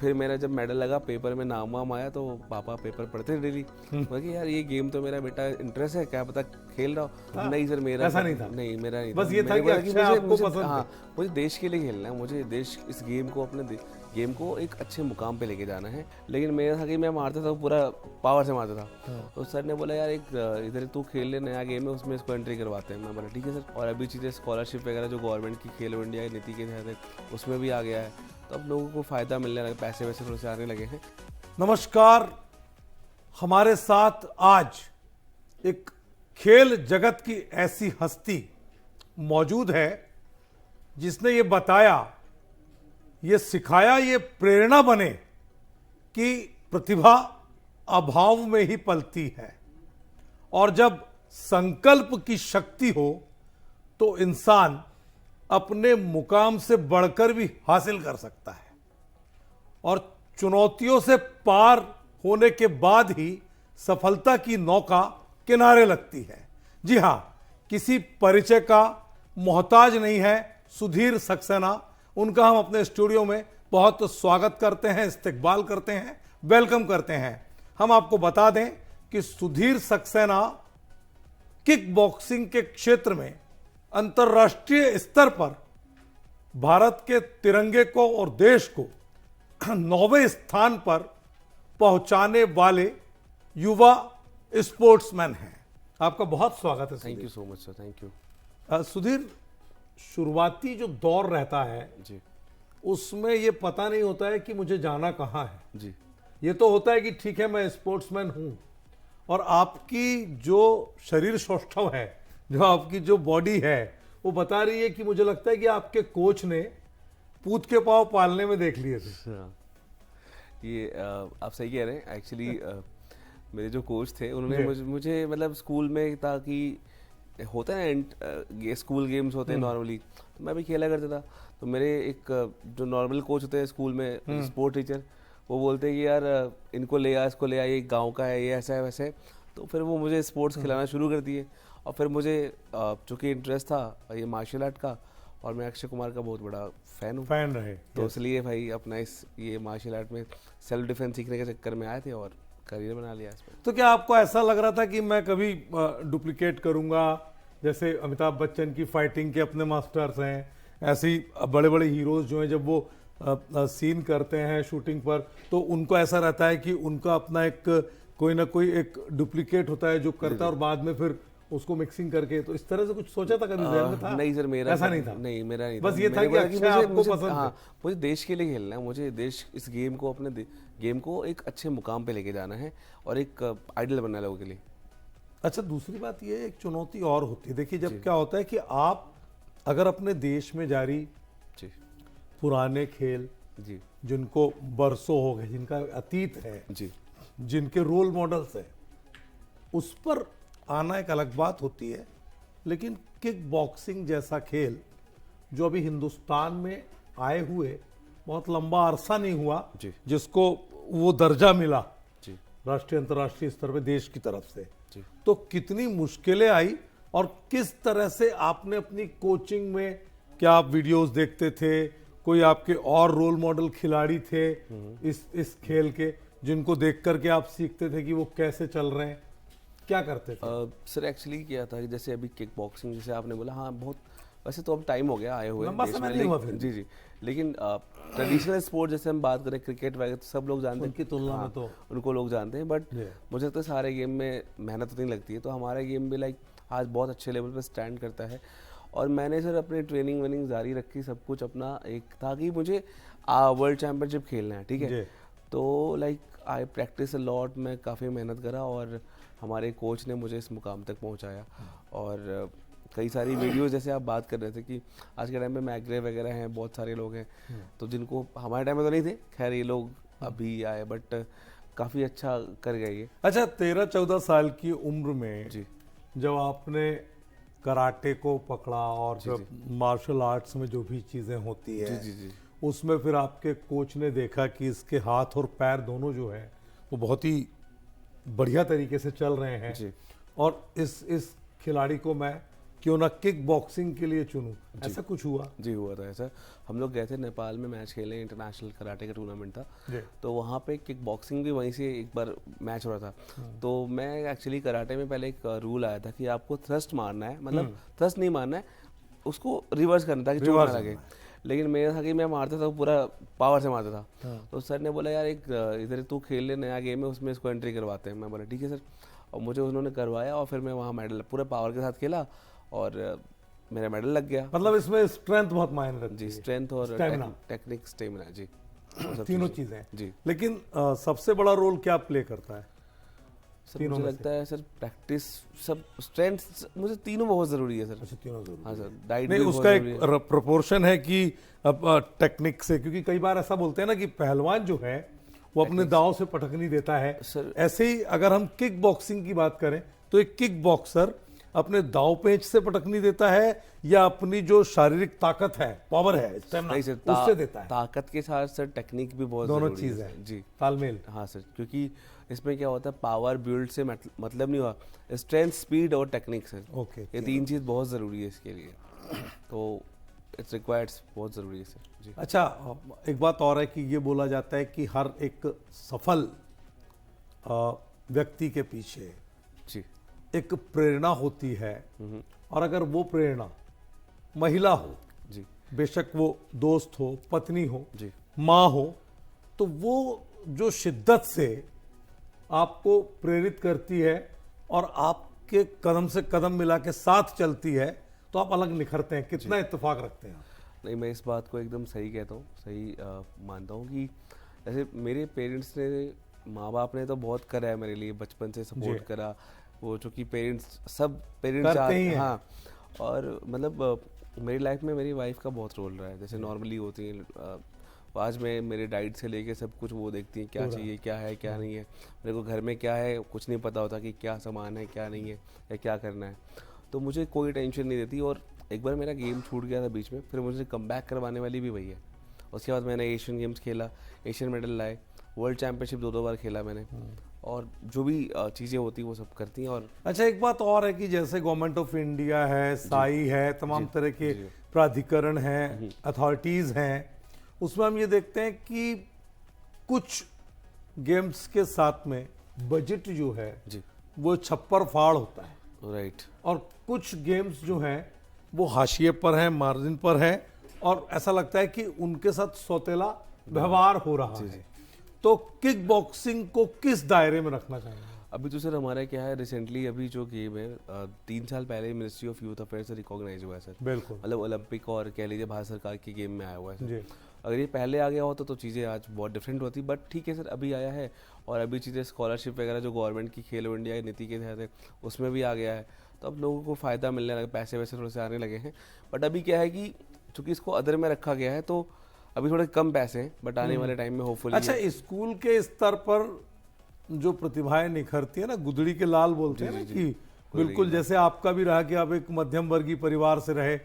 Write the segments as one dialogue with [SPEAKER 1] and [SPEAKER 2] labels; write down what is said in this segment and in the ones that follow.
[SPEAKER 1] फिर मेरा जब मेडल लगा, पेपर में नाम वाम आया, तो पापा पेपर पढ़ते थे डेली। बोले यार ये गेम तो मेरा बेटा इंटरेस्ट है, क्या पता खेल रहा हो। नहीं सर, मेरा
[SPEAKER 2] ऐसा नहीं था।
[SPEAKER 1] नहीं, मेरा नहीं
[SPEAKER 2] बस
[SPEAKER 1] था।
[SPEAKER 2] ये था
[SPEAKER 1] मैंने
[SPEAKER 2] कि
[SPEAKER 1] बोला
[SPEAKER 2] अक्षय आपको पसंद है।
[SPEAKER 1] हाँ, मुझे देश के लिए खेलना है, मुझे देश इस गेम को गेम को एक अच्छे मुकाम पे लेके जाना है। लेकिन मेरा था कि मैं मारता था पूरा पावर से मारता था। तो सर ने बोला यार एक इधर तू खेल ले, नया गेम है, उसमें इसको एंट्री करवाते हैं। मैं बोला ठीक है सर। और अभी चीज़ें स्कॉलरशिप वगैरह जो गवर्नमेंट की खेलो इंडिया नीति के तहत उसमें भी आ गया है, तो अब लोगों को फ़ायदा मिलने लगा, पैसे वैसे थोड़े से आने लगे हैं।
[SPEAKER 2] नमस्कार, हमारे साथ आज एक खेल जगत की ऐसी हस्ती मौजूद है जिसने ये बताया, ये सिखाया, ये प्रेरणा बने कि प्रतिभा अभाव में ही पलती है और जब संकल्प की शक्ति हो तो इंसान अपने मुकाम से बढ़कर भी हासिल कर सकता है और चुनौतियों से पार होने के बाद ही सफलता की नौका किनारे लगती है। जी हां, किसी परिचय का मोहताज नहीं है सुधीर सक्सेना। उनका हम अपने स्टूडियो में बहुत स्वागत करते हैं, इस्तकबाल करते हैं, वेलकम करते हैं। हम आपको बता दें कि सुधीर सक्सेना किक बॉक्सिंग के क्षेत्र में अंतर्राष्ट्रीय स्तर पर भारत के तिरंगे को और देश को 9वें स्थान पर पहुंचाने वाले युवा स्पोर्ट्समैन हैं। आपका बहुत स्वागत है।
[SPEAKER 1] Thank you so much sir, thank you.
[SPEAKER 2] Sudhir, शुरुआती जो दौर रहता है
[SPEAKER 1] जी,
[SPEAKER 2] उसमें ये पता नहीं होता है कि मुझे जाना कहाँ है।
[SPEAKER 1] जी,
[SPEAKER 2] ये तो होता है कि ठीक है मैं स्पोर्ट्समैन हूं, और आपकी जो शरीर सौष्ठव है, जो आपकी जो बॉडी है, वो बता रही है कि मुझे लगता है कि आपके कोच ने पूत के पांव पालने में देख लिए थे।
[SPEAKER 1] ये आप सही कह रहे हैं। एक्चुअली मेरे जो कोच थे उन्होंने मुझे मतलब स्कूल में था कि होता है ना स्कूल गेम्स होते हैं नॉर्मली, तो मैं भी खेला करता था। तो मेरे एक जो नॉर्मल कोच होते हैं स्कूल में, स्पोर्ट टीचर, वो बोलते हैं कि यार इनको ले आ, इसको ले आ, ये गांव का है, ये ऐसा है वैसे। तो फिर वो मुझे स्पोर्ट्स खिलाना शुरू कर दिए और फिर मुझे चूँकि इंटरेस्ट था ये मार्शल आर्ट का, और मैं अक्षय कुमार का बहुत बड़ा फैन
[SPEAKER 2] रहे,
[SPEAKER 1] तो इसलिए भाई अपना ये मार्शल आर्ट में सेल्फ डिफेंस सीखने के चक्कर में आए थे और करियर बना लिया इसमें।
[SPEAKER 2] तो क्या आपको ऐसा लग रहा था कि मैं कभी डुप्लीकेट करूंगा, जैसे अमिताभ बच्चन की फाइटिंग के अपने मास्टर्स हैं, ऐसे ही बड़े बड़े हीरोज जो हैं जब वो सीन करते हैं शूटिंग पर, तो उनको ऐसा रहता है कि उनका अपना एक कोई ना कोई एक डुप्लीकेट होता है जो करता है और बाद में फिर उसको मिक्सिंग करके, तो इस तरह से कुछ सोचा था कभी जहन में था?
[SPEAKER 1] नहीं सर, मेरा
[SPEAKER 2] ऐसा नहीं था।
[SPEAKER 1] नहीं, मेरा नहीं
[SPEAKER 2] बस
[SPEAKER 1] था।
[SPEAKER 2] ये था कि अक्षय आपको पसंद है।
[SPEAKER 1] हाँ, मुझे देश के लिए खेलना है, मुझे देश इस गेम को गेम को एक अच्छे मुकाम पे लेके जाना है और एक आइडल बनना है लोगों के लिए।
[SPEAKER 2] अच्छा, दूसरी बात ये एक चुनौती और होती है। देखिए, जब क्या होता है कि आप अगर अपने देश में जारी
[SPEAKER 1] जी,
[SPEAKER 2] पुराने खेल
[SPEAKER 1] जी,
[SPEAKER 2] जिनको बरसों हो गए, जिनका अतीत है,
[SPEAKER 1] जी,
[SPEAKER 2] जिनके रोल मॉडल्स हैं, उस पर आना एक अलग बात होती है। लेकिन किक बॉक्सिंग जैसा खेल जो अभी हिंदुस्तान में आए हुए बहुत लंबा अरसा नहीं हुआ,
[SPEAKER 1] जी,
[SPEAKER 2] जिसको वो दर्जा मिला
[SPEAKER 1] जी,
[SPEAKER 2] राष्ट्रीय अंतर्राष्ट्रीय स्तर पे देश की तरफ से,
[SPEAKER 1] जी।
[SPEAKER 2] तो कितनी मुश्किलें आई और किस तरह से आपने अपनी कोचिंग में, क्या आप वीडियोस देखते थे, कोई आपके और रोल मॉडल खिलाड़ी थे इस खेल के जिनको देख करके आप सीखते थे कि वो कैसे चल रहे हैं, क्या करते थे?
[SPEAKER 1] सर एक्चुअली क्या था कि जैसे अभी किक बॉक्सिंग जैसे आपने बोला, हाँ बहुत, वैसे तो अब टाइम हो गया आए हुए
[SPEAKER 2] लंबा
[SPEAKER 1] देश
[SPEAKER 2] समय
[SPEAKER 1] में,
[SPEAKER 2] नहीं हुआ फिर।
[SPEAKER 1] जी, जी, लेकिन ट्रेडिशनल स्पोर्ट जैसे हम बात करें क्रिकेट वगैरह तो सब लोग जानते हैं,
[SPEAKER 2] उनकी तुलना में तो
[SPEAKER 1] उनको लोग जानते हैं, बट मुझे लगता है सारे गेम में मेहनत उतनी लगती है, तो हमारा गेम भी आज बहुत अच्छे लेवल पर स्टैंड करता है। और मैंने सर अपनी ट्रेनिंग वेनिंग जारी रखी, सब कुछ अपना, एक था कि मुझे वर्ल्ड चैम्पियनशिप खेलना है, ठीक है। तो आई प्रैक्टिस अ लॉट, मैं काफ़ी मेहनत करा और हमारे कोच ने मुझे इस मुकाम तक पहुंचाया। और कई सारी वीडियोस जैसे आप बात कर रहे थे कि आज के टाइम में मैग्रे वगैरह हैं, बहुत सारे लोग हैं, तो जिनको हमारे टाइम में तो नहीं थे, खैर ये लोग अभी आए, बट काफ़ी अच्छा कर गए ये।
[SPEAKER 2] अच्छा, 13-14 साल की उम्र में
[SPEAKER 1] जी,
[SPEAKER 2] जब आपने कराटे को पकड़ा और जब मार्शल आर्ट्स में जो भी चीज़ें होती है,
[SPEAKER 1] जी, जी,
[SPEAKER 2] उसमें फिर आपके कोच ने देखा कि इसके हाथ और पैर दोनों जो है वो बहुत ही बढ़िया तरीके से चल रहे हैं,
[SPEAKER 1] जी,
[SPEAKER 2] और इस खिलाड़ी को मैं क्यों ना किक बॉक्सिंग के लिए चुनूं, ऐसा कुछ हुआ?
[SPEAKER 1] जी हुआ था ऐसा। हम लोग गए थे नेपाल में मैच खेलने, इंटरनेशनल कराटे का टूर्नामेंट था, तो वहाँ पे किक बॉक्सिंग भी वहीं से एक बार मैच हो रहा था। तो मैं एक्चुअली कराटे में पहले एक रूल आया था कि आपको थ्रस्ट मारना है, मतलब थ्रस्ट नहीं मारना है, उसको रिवर्स करना था कि चोट ना लगे। लेकिन मेरा था कि मैं मारता था पूरा पावर से मारता था। तो सर ने बोला यार एक इधर तू खेल ले, नया गेम है, उसमें इसको एंट्री करवाते हैं। मैं बोला ठीक है सर, और मुझे उन्होंने करवाया और फिर मैं वहाँ मेडल पूरा पावर के साथ खेला और मेरा मेडल लग गया।
[SPEAKER 2] मतलब इसमें स्ट्रेंथ बहुत मायने रखती
[SPEAKER 1] जी,
[SPEAKER 2] है।
[SPEAKER 1] स्ट्रेंथ और टेक्निक, स्टेमिना, जी
[SPEAKER 2] तीनों चीजें
[SPEAKER 1] जी।
[SPEAKER 2] लेकिन सबसे बड़ा रोल क्या प्ले करता है?
[SPEAKER 1] सर मुझे लगता है सर प्रैक्टिस, सब स्ट्रेंथ, मुझे तीनों बहुत जरूरी है सर।
[SPEAKER 2] अच्छा, तीनों जरूरी।
[SPEAKER 1] हाँ सर, डाइट
[SPEAKER 2] नहीं,
[SPEAKER 1] भी
[SPEAKER 2] उसका
[SPEAKER 1] बहुत
[SPEAKER 2] एक प्रोपोर्शन है कि टेक्निक से, क्योंकि कई बार ऐसा बोलते हैं ना कि पहलवान जो है वो अपने दांव से पटकनी देता है
[SPEAKER 1] सर।
[SPEAKER 2] ऐसे ही अगर हम किक बॉक्सिंग की बात करें तो एक किक बॉक्सर अपने दांव पेंच से पटकनी देता है या अपनी जो शारीरिक ताकत है, पावर है,
[SPEAKER 1] नहीं सर,
[SPEAKER 2] उससे देता है?
[SPEAKER 1] ताकत के साथ सर टेक्निक भी बहुत
[SPEAKER 2] दोनों
[SPEAKER 1] जरूरी
[SPEAKER 2] चीज
[SPEAKER 1] है
[SPEAKER 2] है,
[SPEAKER 1] जी,
[SPEAKER 2] तालमेल।
[SPEAKER 1] हाँ सर, क्योंकि इसमें क्या होता है, पावर बिल्ड से मतलब नहीं हुआ, स्ट्रेंथ, स्पीड और टेक्निक सर,
[SPEAKER 2] ओके,
[SPEAKER 1] ये तीन चीज बहुत जरूरी है इसके लिए, तो इट्स रिक्वायर्ड्स, बहुत जरूरी है सर जी।
[SPEAKER 2] अच्छा, एक बात और है कि ये बोला जाता है कि हर एक सफल व्यक्ति के पीछे
[SPEAKER 1] जी
[SPEAKER 2] एक प्रेरणा होती है, और अगर वो प्रेरणा महिला हो,
[SPEAKER 1] जी,
[SPEAKER 2] बेशक वो दोस्त हो, पत्नी हो,
[SPEAKER 1] जी,
[SPEAKER 2] माँ हो, तो वो जो शिद्दत से आपको प्रेरित करती है और आपके कदम से कदम मिला के साथ चलती है, तो आप अलग निखरते हैं। कितना इत्तेफाक रखते हैं आप?
[SPEAKER 1] नहीं, मैं इस बात को एकदम सही कहता हूँ, सही मानता हूँ कि जैसे मेरे पेरेंट्स ने, माँ बाप ने तो बहुत करा है मेरे लिए, बचपन से सपोर्ट करा, वो चूँकि पेरेंट्स, सब पेरेंट्स
[SPEAKER 2] करते ही हैं।
[SPEAKER 1] हाँ, और मतलब मेरी लाइफ में मेरी वाइफ का बहुत रोल रहा है, जैसे नॉर्मली होती है, आज मैं मेरे डाइट से लेके सब कुछ वो देखती हैं, क्या चाहिए, क्या है, क्या नहीं है, मेरे को घर में क्या है कुछ नहीं पता होता कि क्या सामान है, क्या नहीं है, या क्या करना है, तो मुझे कोई टेंशन नहीं देती। और एक बार मेरा गेम छूट गया था बीच में, फिर मुझे कम बैक करवाने वाली भी वही है। उसके बाद मैंने एशियन गेम्स खेला, एशियन मेडल लाए, वर्ल्ड चैंपियनशिप 2 बार खेला मैंने, और जो भी चीज़ें होती वो सब करती हैं। और
[SPEAKER 2] अच्छा, एक बात और है कि जैसे गवर्नमेंट ऑफ इंडिया है, साई है, तमाम तरह के प्राधिकरण हैं, अथॉरिटीज़ हैं, उसमें हम ये देखते हैं कि कुछ गेम्स के साथ में बजट जो है
[SPEAKER 1] जी,
[SPEAKER 2] वो छप्पर फाड़ होता है,
[SPEAKER 1] राइट,
[SPEAKER 2] और कुछ गेम्स जो हैं वो हाशिए पर हैं, मार्जिन पर हैं, और ऐसा लगता है कि उनके साथ सौतेला व्यवहार हो रहा है। तो किक बॉक्सिंग को किस दायरे में रखना चाहिए?
[SPEAKER 1] अभी तो सर हमारा क्या है, रिसेंटली अभी जो गेम है 3 साल पहले मिनिस्ट्री ऑफ यूथ अफेयर से रिकॉग्नाइज हुआ है सर,
[SPEAKER 2] बिल्कुल,
[SPEAKER 1] मतलब ओलंपिक और कह लीजिए भारत सरकार की गेम में आया हुआ है सर।
[SPEAKER 2] जी।
[SPEAKER 1] अगर ये पहले आ गया होता तो चीज़ें आज बहुत डिफरेंट होती, बट ठीक है सर, अभी आया है, और अभी चीज़ें स्कॉलरशिप वगैरह जो गवर्नमेंट की खेलो इंडिया की नीति के तहत है उसमें भी आ गया है, तो अब लोगों को फ़ायदा मिलने लगा, पैसे वैसे थोड़े से आने लगे हैं। बट अभी क्या है कि चूँकि इसको अदर में रखा गया है, तो अभी थोड़े कम पैसे हैं, बट आने वाले टाइम में होपफुली।
[SPEAKER 2] अच्छा, स्कूल के स्तर पर जो प्रतिभाएं निखरती है ना, गुदड़ी के लाल बोलते हैं ना, कि बिल्कुल जैसे आपका भी रहा कि आप एक मध्यम वर्गीय परिवार से रहे,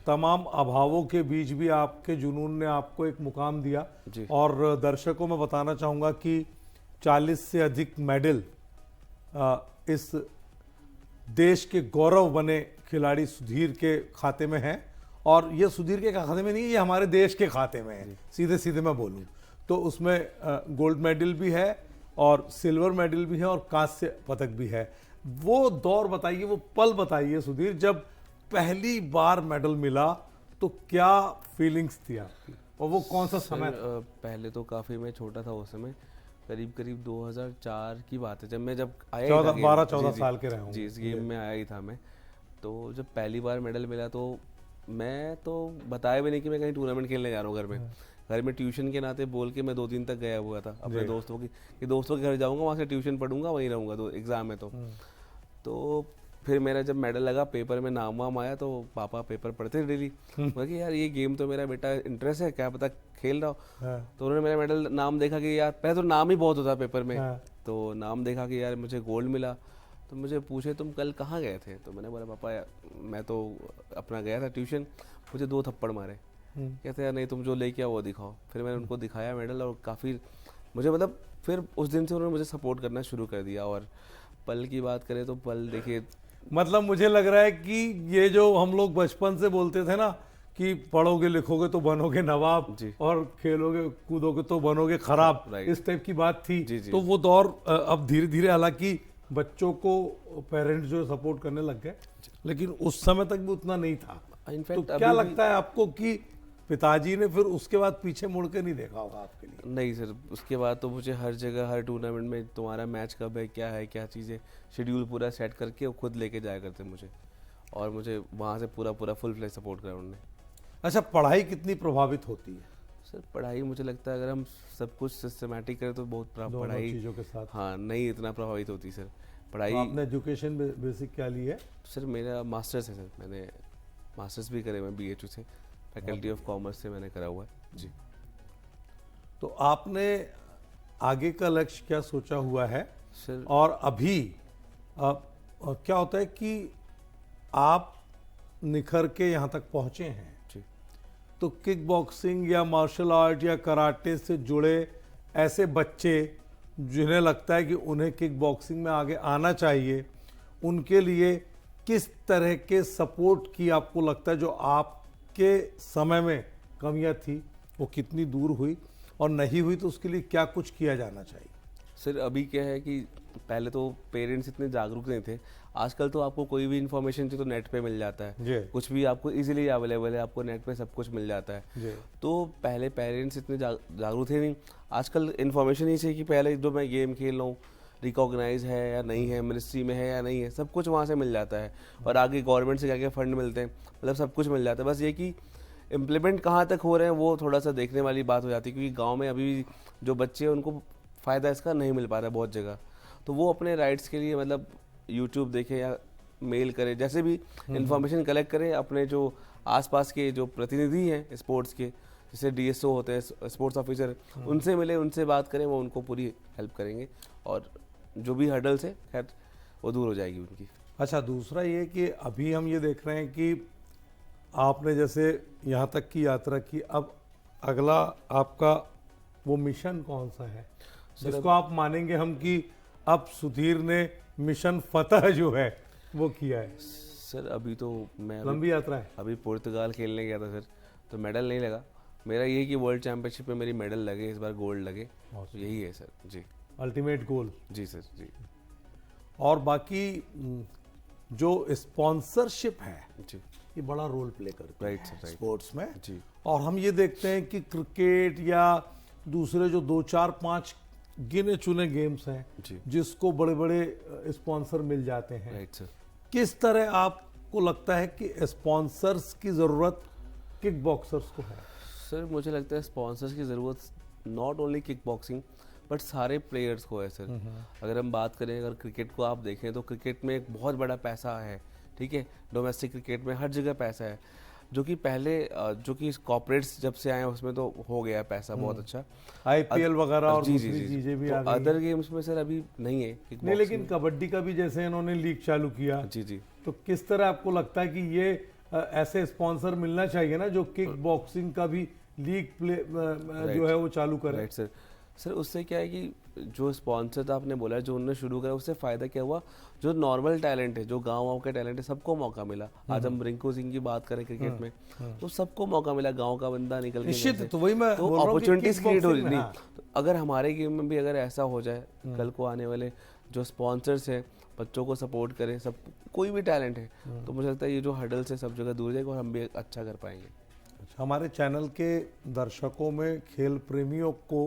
[SPEAKER 2] तमाम अभावों के बीच भी आपके जुनून ने आपको एक मुकाम दिया, और दर्शकों में बताना चाहूंगा कि 40 से अधिक मेडल इस देश के गौरव बने खिलाड़ी सुधीर के खाते में हैं, और ये सुधीर के खाते में नहीं, ये हमारे देश के खाते में है, सीधे सीधे मैं बोलूं तो। उसमें गोल्ड मेडल भी है और सिल्वर मेडल भी है और कांस्य पदक भी है। वो दौर बताइए, वो पल बताइए सुधीर, जब पहली बार मेडल मिला तो क्या फीलिंग्स थी आपकी, और वो कौन सा समय था?
[SPEAKER 1] पहले तो काफ़ी मैं छोटा था उस समय, करीब 2004 की बात है, जब आया
[SPEAKER 2] 12-14 साल के रहे होंगे
[SPEAKER 1] जी, इस गेम में आया ही था मैं। तो जब पहली बार मेडल मिला तो मैं तो बताया भी नहीं कि मैं कहीं टूर्नामेंट खेलने जा रहा हूँ। घर में ट्यूशन के नाते बोल के मैं 2 दिन तक गया हुआ था अपने दोस्तों के घर जाऊँगा, वहाँ से ट्यूशन पढ़ूंगा, वहीं रहूँगा, तो एग्ज़ाम है तो फिर मेरा जब मेडल लगा, पेपर में नाम वाम आया, तो पापा पेपर पढ़ते डेली, बोले यार ये गेम तो मेरा बेटा इंटरेस्ट है, क्या पता खेल रहा हो। तो उन्होंने मेरा मेडल नाम देखा कि यार, पहले तो नाम ही बहुत होता पेपर में, तो नाम देखा कि यार मुझे गोल्ड मिला, तो मुझे पूछे तुम कल कहाँ गए थे, तो मैंने बोला पापा यार मैं तो अपना गया था ट्यूशन, मुझे 2 थप्पड़ मारे। कहते यार नहीं, तुम जो लेके आओ वो दिखाओ। फिर मैंने उनको दिखाया मेडल, और काफ़ी मुझे मतलब फिर उस दिन से उन्होंने मुझे सपोर्ट करना शुरू कर दिया। और पल की बात करें तो पल देखिए,
[SPEAKER 2] मतलब मुझे लग रहा है कि ये जो हम लोग बचपन से बोलते थे ना कि पढ़ोगे लिखोगे तो बनोगे नवाब
[SPEAKER 1] जी।
[SPEAKER 2] और खेलोगे कूदोगे तो बनोगे खराब,
[SPEAKER 1] राइट।
[SPEAKER 2] इस टाइप की बात थी।
[SPEAKER 1] जी, जी।
[SPEAKER 2] तो वो दौर अब धीरे धीरे, हालांकि बच्चों को पेरेंट्स जो सपोर्ट करने लग गए, लेकिन उस समय तक भी उतना नहीं था। तो
[SPEAKER 1] इनफैक्ट
[SPEAKER 2] क्या लगता है आपको कि पिताजी ने फिर उसके बाद पीछे मुड़ के नहीं देखा होगा आपके लिए?
[SPEAKER 1] नहीं सर, उसके बाद तो मुझे हर जगह हर टूर्नामेंट में तुम्हारा मैच कब है क्या चीज़ें, शेड्यूल पूरा सेट करके वो खुद लेके जाया करते मुझे, और मुझे वहाँ से पूरा फुल फ्लेज सपोर्ट करा उन्होंने।
[SPEAKER 2] अच्छा, पढ़ाई कितनी प्रभावित होती है
[SPEAKER 1] सर पढ़ाई मुझे लगता है अगर हम सब कुछ सिस्टमेटिक करें तो बहुत
[SPEAKER 2] दोनों
[SPEAKER 1] पढ़ाई,
[SPEAKER 2] चीजों के साथ?
[SPEAKER 1] हाँ, नहीं इतना प्रभावित होती सर पढ़ाई।
[SPEAKER 2] तो आपने एजुकेशन बेसिक क्या ली है?
[SPEAKER 1] सर मेरा मास्टर्स है सर, मैंने मास्टर्स भी करे, मैं BHU से, फैकल्टी ऑफ कॉमर्स से मैंने करा हुआ है जी।
[SPEAKER 2] तो आपने आगे का लक्ष्य क्या सोचा हुआ है?
[SPEAKER 1] सर
[SPEAKER 2] और अभी क्या होता है कि आप निखर के यहाँ तक पहुँचे हैं,
[SPEAKER 1] जी।
[SPEAKER 2] तो किक बॉक्सिंग या मार्शल आर्ट या कराटे से जुड़े ऐसे बच्चे जिन्हें लगता है कि उन्हें किक बॉक्सिंग में आगे आना चाहिए, उनके लिए किस तरह के सपोर्ट की आपको लगता है, जो आपके समय में कमियां थी वो कितनी दूर हुई, और नहीं हुई तो उसके लिए क्या कुछ किया जाना चाहिए?
[SPEAKER 1] सर अभी क्या है कि पहले तो पेरेंट्स इतने जागरूक नहीं थे, आजकल तो आपको कोई भी इन्फॉर्मेशन चाहिए तो नेट पे मिल जाता है,
[SPEAKER 2] जी।
[SPEAKER 1] कुछ भी आपको इजीली अवेलेबल है, आपको नेट पे सब कुछ मिल जाता है
[SPEAKER 2] जी।
[SPEAKER 1] तो पहले पेरेंट्स इतने जागरूक थे नहीं, आजकल इन्फॉर्मेशन ही चाहिए कि पहले जो मैं गेम खेल रहा हूँ रिकॉग्नाइज है या नहीं है, मिनिस्ट्री में है या नहीं है, सब कुछ वहाँ से मिल जाता है, और आगे गवर्नमेंट से क्या क्या फंड मिलते हैं, मतलब सब कुछ मिल जाता है। बस ये कि इम्प्लीमेंट कहाँ तक हो रहे हैं वो थोड़ा सा देखने वाली बात हो जाती है, क्योंकि गाँव में अभी भी जो बच्चे हैं उनको फ़ायदा इसका नहीं मिल पा रहा है बहुत जगह, तो वो अपने राइट्स के लिए मतलब यूट्यूब देखें या मेल करें, जैसे भी इंफॉर्मेशन कलेक्ट करें, अपने जो आसपास के जो प्रतिनिधि हैं स्पोर्ट्स के, जैसे DSO होते हैं स्पोर्ट्स ऑफिसर, उनसे मिले, उनसे बात करें, वो उनको पूरी हेल्प करेंगे, और जो भी हर्डल्स है खैर वो दूर हो जाएगी उनकी।
[SPEAKER 2] अच्छा, दूसरा ये कि अभी हम ये देख रहे हैं कि आपने जैसे यहाँ तक की यात्रा की, अब अगला आपका वो मिशन कौन सा है जिसको आप मानेंगे हम कि अब सुधीर ने मिशन फतह जो है वो किया है?
[SPEAKER 1] सर अभी तो मैं
[SPEAKER 2] लंबी यात्रा है।
[SPEAKER 1] अभी पुर्तगाल खेलने गया था सर, तो मेडल नहीं लगा मेरा, ये कि वर्ल्ड चैंपियनशिप में मेरी मेडल लगे, इस बार गोल्ड लगे, तो यही है सर जी।
[SPEAKER 2] Ultimate goal.
[SPEAKER 1] जी सर जी।
[SPEAKER 2] और बाकी जो स्पॉन्सरशिप है
[SPEAKER 1] जी
[SPEAKER 2] ये बड़ा रोल प्ले करती
[SPEAKER 1] राइट
[SPEAKER 2] है
[SPEAKER 1] सर, राइट
[SPEAKER 2] स्पोर्ट्स में
[SPEAKER 1] जी।
[SPEAKER 2] और हम ये देखते हैं कि क्रिकेट या दूसरे जो 2 4 5 गिने चुने गेम्स हैं
[SPEAKER 1] जी
[SPEAKER 2] जिसको बड़े बड़े स्पॉन्सर मिल जाते हैं,
[SPEAKER 1] राइट सर।
[SPEAKER 2] किस तरह आपको लगता है कि स्पॉन्सर्स की ज़रूरत किक बॉक्सर्स को है?
[SPEAKER 1] सर मुझे लगता है स्पॉन्सर्स की ज़रूरत not only kick boxing but सारे प्लेयर्स को है सर। अगर हम बात करें, अगर क्रिकेट को आप देखें तो क्रिकेट में एक बहुत बड़ा पैसा है, ठीक है, डोमेस्टिक क्रिकेट में हर जगह पैसा है, जो कि पहले जो कि कॉर्पोरेट्स जब से आए हैं उसमें तो हो गया पैसा बहुत अच्छा,
[SPEAKER 2] IPL वगैरह और
[SPEAKER 1] जी
[SPEAKER 2] दूसरी
[SPEAKER 1] जी जी
[SPEAKER 2] चीजें भी
[SPEAKER 1] तो
[SPEAKER 2] आ गई
[SPEAKER 1] अदर
[SPEAKER 2] हैं।
[SPEAKER 1] गेम्स में सर अभी नहीं है
[SPEAKER 2] नहीं, लेकिन कबड्डी का भी जैसे इन्होंने लीग चालू किया,
[SPEAKER 1] जी जी।
[SPEAKER 2] तो किस तरह आपको लगता है कि ये ऐसे स्पॉन्सर मिलना चाहिए ना जो किक बॉक्सिंग का भी लीग प्ले जो है वो चालू करे?
[SPEAKER 1] Right sir. सर उससे क्या है कि जो स्पॉन्सर था आपने बोला, जो उन्होंने शुरू करा, उससे फ़ायदा क्या हुआ, जो नॉर्मल टैलेंट है, जो गाँव के टैलेंट है, सबको मौका मिला। आज हम रिंकू सिंह की बात करें क्रिकेट में, तो सबको मौका मिला, गांव का बंदा निकल के
[SPEAKER 2] निश्चित, तो वही मैं
[SPEAKER 1] तो
[SPEAKER 2] बोल रहा हूं कि
[SPEAKER 1] अपॉर्चुनिटीज क्रिएट हो रही
[SPEAKER 2] kickboxing में,
[SPEAKER 1] नहीं।
[SPEAKER 2] हाँ।
[SPEAKER 1] तो अगर हमारे गेम में भी अगर ऐसा हो जाए, कल को आने वाले जो स्पॉन्सर्स हैं बच्चों को सपोर्ट करें, सब कोई भी टैलेंट है, तो मुझे लगता है ये जो हर्डल्स है सब जगह दूर जाएगा और हम भी अच्छा कर पाएंगे।
[SPEAKER 2] अच्छा, हमारे चैनल के दर्शकों में खेल प्रेमियों को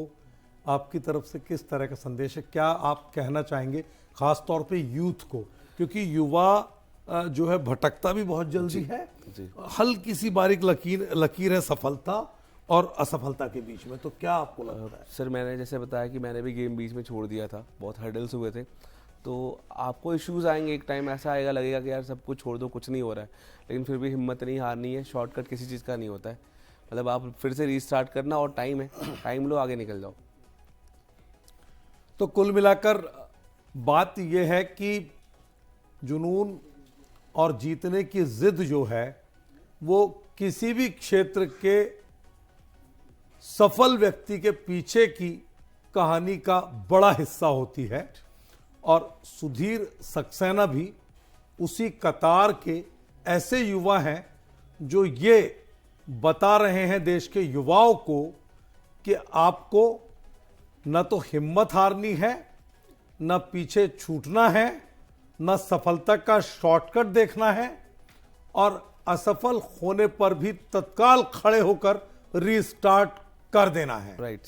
[SPEAKER 2] आपकी तरफ से किस तरह का संदेश है? क्या आप कहना चाहेंगे खास तौर पे यूथ को, क्योंकि युवा जो है भटकता भी बहुत जल्दी है, हल्की सी बारीक लकीर है सफलता और असफलता के बीच में, तो क्या आपको लगता है?
[SPEAKER 1] सर मैंने जैसे बताया कि मैंने भी गेम बीच में छोड़ दिया था, बहुत हर्डल्स हुए थे, तो आपको इश्यूज आएंगे, एक टाइम ऐसा आएगा लगेगा कि यार सब कुछ छोड़ दो, कुछ नहीं हो रहा है, लेकिन फिर भी हिम्मत नहीं हारनी है, शॉर्टकट किसी चीज़ का नहीं होता है, मतलब आप फिर से रीस्टार्ट करना और टाइम है, टाइम लो, आगे निकल जाओ।
[SPEAKER 2] तो कुल मिलाकर बात यह है कि जुनून और जीतने की जिद जो है वो किसी भी क्षेत्र के सफल व्यक्ति के पीछे की कहानी का बड़ा हिस्सा होती है, और सुधीर सक्सेना भी उसी कतार के ऐसे युवा हैं जो ये बता रहे हैं देश के युवाओं को कि आपको न तो हिम्मत हारनी है, न पीछे छूटना है, न सफलता का शॉर्टकट देखना है, और असफल होने पर भी तत्काल खड़े होकर रीस्टार्ट कर देना है।
[SPEAKER 1] राइट।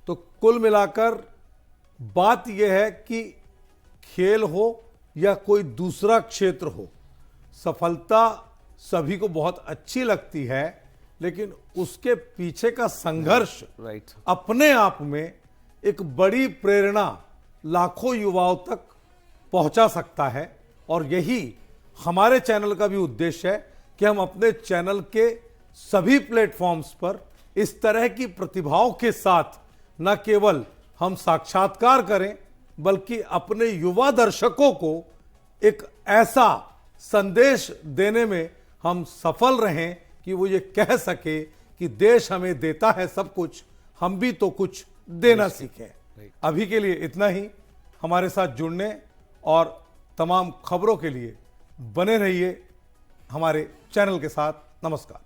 [SPEAKER 2] तो कुल मिलाकर बात यह है कि खेल हो या कोई दूसरा क्षेत्र हो, सफलता सभी को बहुत अच्छी लगती है, लेकिन उसके पीछे का संघर्ष
[SPEAKER 1] राइट
[SPEAKER 2] अपने आप में एक बड़ी प्रेरणा लाखों युवाओं तक पहुंचा सकता है। और यही हमारे चैनल का भी उद्देश्य है कि हम अपने चैनल के सभी प्लेटफॉर्म्स पर इस तरह की प्रतिभाओं के साथ न केवल हम साक्षात्कार करें, बल्कि अपने युवा दर्शकों को एक ऐसा संदेश देने में हम सफल रहें कि वो ये कह सके कि देश हमें देता है सब कुछ, हम भी तो कुछ देना सीखें। अभी के लिए इतना ही। हमारे साथ जुड़ने और तमाम खबरों के लिए बने रहिए हमारे चैनल के साथ। नमस्कार।